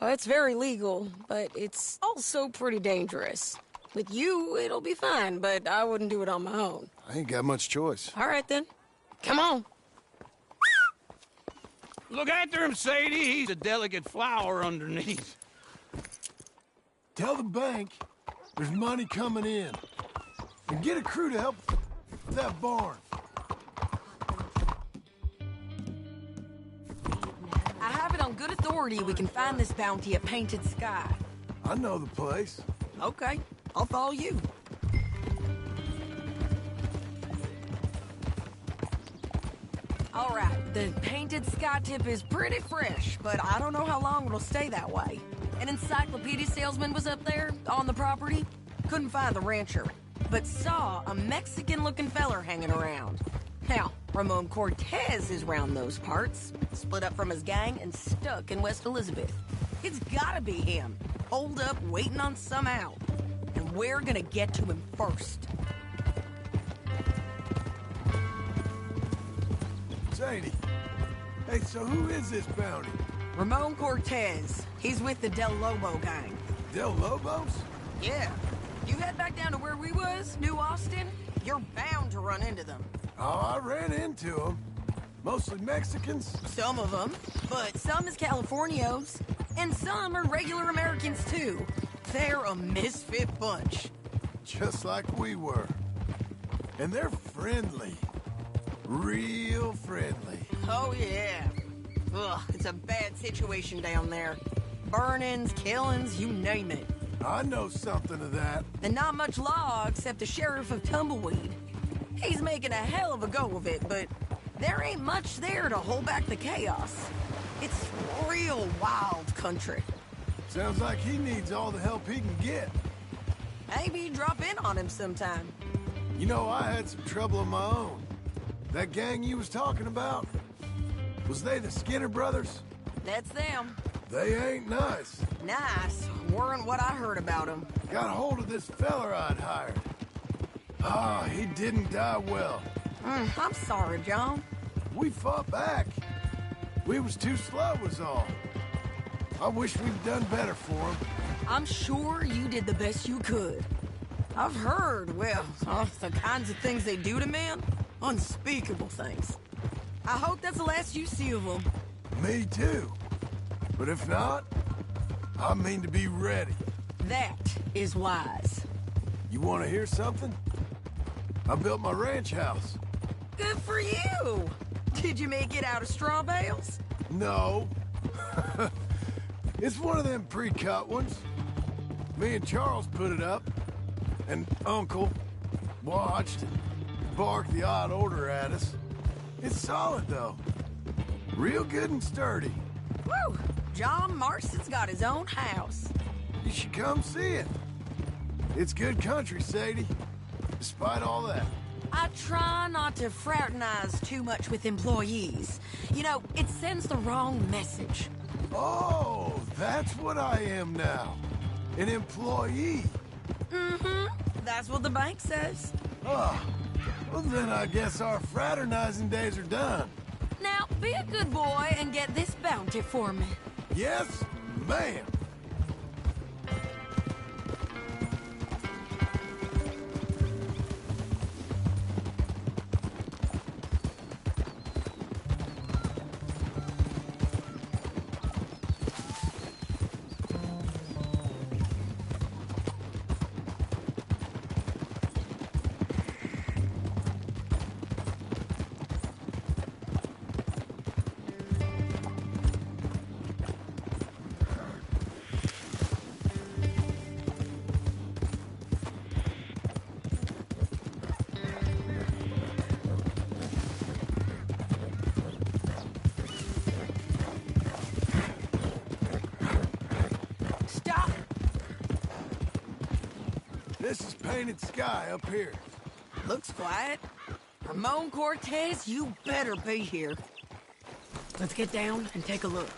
Well, it's very legal, but it's also pretty dangerous. With you, it'll be fine, but I wouldn't do it on my own. I ain't got much choice. All right, then. Come on. Look after him, Sadie. He's a delicate flower underneath. Tell the bank there's money coming in. And get a crew to help with that barn. I have it on good authority we can find this bounty at Painted Sky. I know the place. Okay, I'll follow you. All right, the Painted Sky tip is pretty fresh, but I don't know how long it'll stay that way. An encyclopedia salesman was up there on the property. Couldn't find the rancher, but saw a Mexican-looking feller hanging around. Now, Ramon Cortez is round those parts, split up from his gang and stuck in West Elizabeth. It's gotta be him, holed up waiting on some out. And we're gonna get to him first. Sadie. Hey, so who is this bounty? Ramon Cortez. He's with the Del Lobo gang. Del Lobos? Yeah. You head back down to where we was, New Austin, you're bound to run into them. Oh, I ran into them. Mostly Mexicans? Some of them, but some is Californios. And some are regular Americans, too. They're a misfit bunch. Just like we were. And they're friendly. Real friendly. Oh, yeah. Ugh, it's a bad situation down there. Burnings, killings, you name it. I know something of that. And not much law except the sheriff of Tumbleweed. He's making a hell of a go of it, but there ain't much there to hold back the chaos. It's real wild country. Sounds like he needs all the help he can get. Maybe drop in on him sometime. You know, I had some trouble of my own. That gang you was talking about, was they the Skinner brothers? That's them. They ain't nice. Nice. Weren't what I heard about them. Got hold of this feller I'd hired. Ah, he didn't die well. I'm sorry, John. We fought back. We was too slow was all. I wish we'd done better for him. I'm sure you did the best you could. I've heard, well, the kinds of things they do to men. Unspeakable things. I hope that's the last you see of them. Me too. But if not, I mean to be ready. That is wise. You want to hear something? I built my ranch house. Good for you! Did you make it out of straw bales? No. It's one of them pre-cut ones. Me and Charles put it up, and Uncle watched and barked the odd order at us. It's solid, though. Real good and sturdy. Woo! John Marston's got his own house. You should come see it. It's good country, Sadie. Despite all that. I try not to fraternize too much with employees. You know, it sends the wrong message. Oh, that's what I am now. An employee. Mm-hmm. That's what the bank says. Oh, well then I guess our fraternizing days are done. Now, be a good boy and get this bounty for me. Yes, ma'am. This is Painted Sky up here. Looks quiet. Ramon Cortez, you better be here. Let's get down and take a look.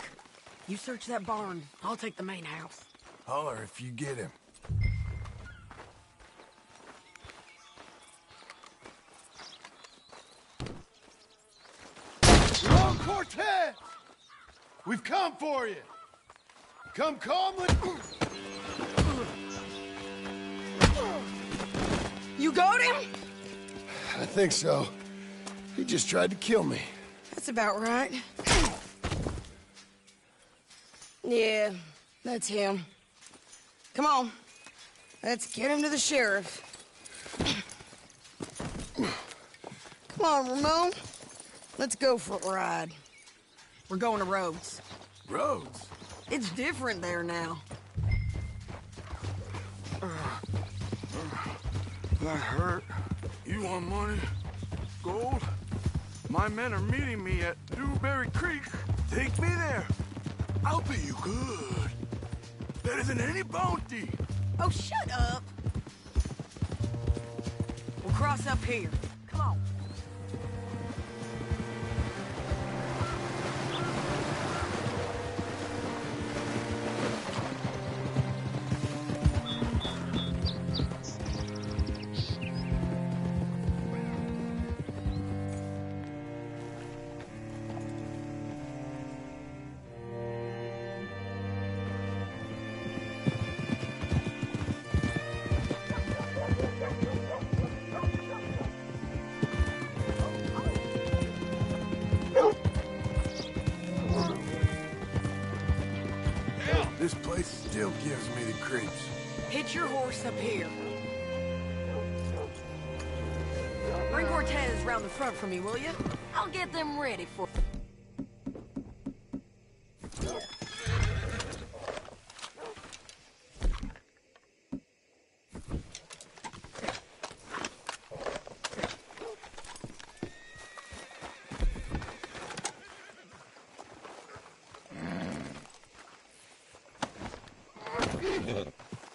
You search that barn. I'll take the main house. Holler if you get him. Ramon Cortez! We've come for you! Come calmly. You got him? I think so. He just tried to kill me. That's about right. Yeah, that's him. Come on. Let's get him to the sheriff. Come on, Ramon. Let's go for a ride. We're going to Rhodes. Rhodes? It's different there now. That hurt. You want money? Gold? My men are meeting me at Dewberry Creek. Take me there. I'll pay you good. Better than any bounty. Oh, shut up. We'll cross up here. Come on. This place still gives me the creeps. Hitch your horse up here. Bring Cortez round the front for me, will you? I'll get them ready for...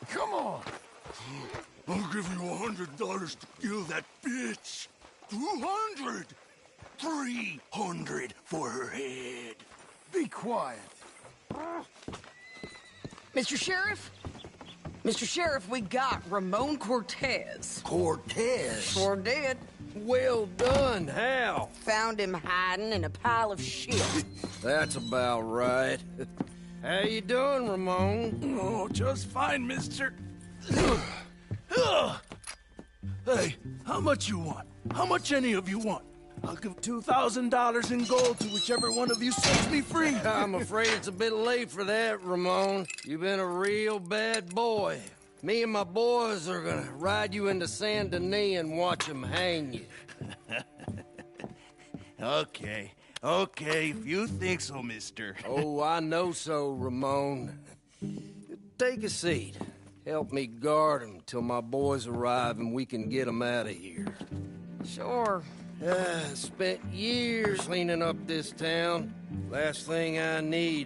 Come on. I'll give you $100 to kill that bitch. 200. 300 for her head. Be quiet. Mr. Sheriff? Mr. Sheriff, we got Ramon Cortez. Cortez? Sure did. Well done. How? Found him hiding in a pile of shit. That's about right. How you doing, Ramon? Oh, just fine, mister. Hey, how much you want? How much any of you want? I'll give $2,000 in gold to whichever one of you sets me free. I'm afraid it's a bit late for that, Ramon. You've been a real bad boy. Me and my boys are gonna ride you into Saint Denis and watch them hang you. Okay, if you think so, mister. Oh, I know so, Ramon. Take a seat. Help me guard them till my boys arrive and we can get them out of here. Sure. Spent years cleaning up this town. Last thing I need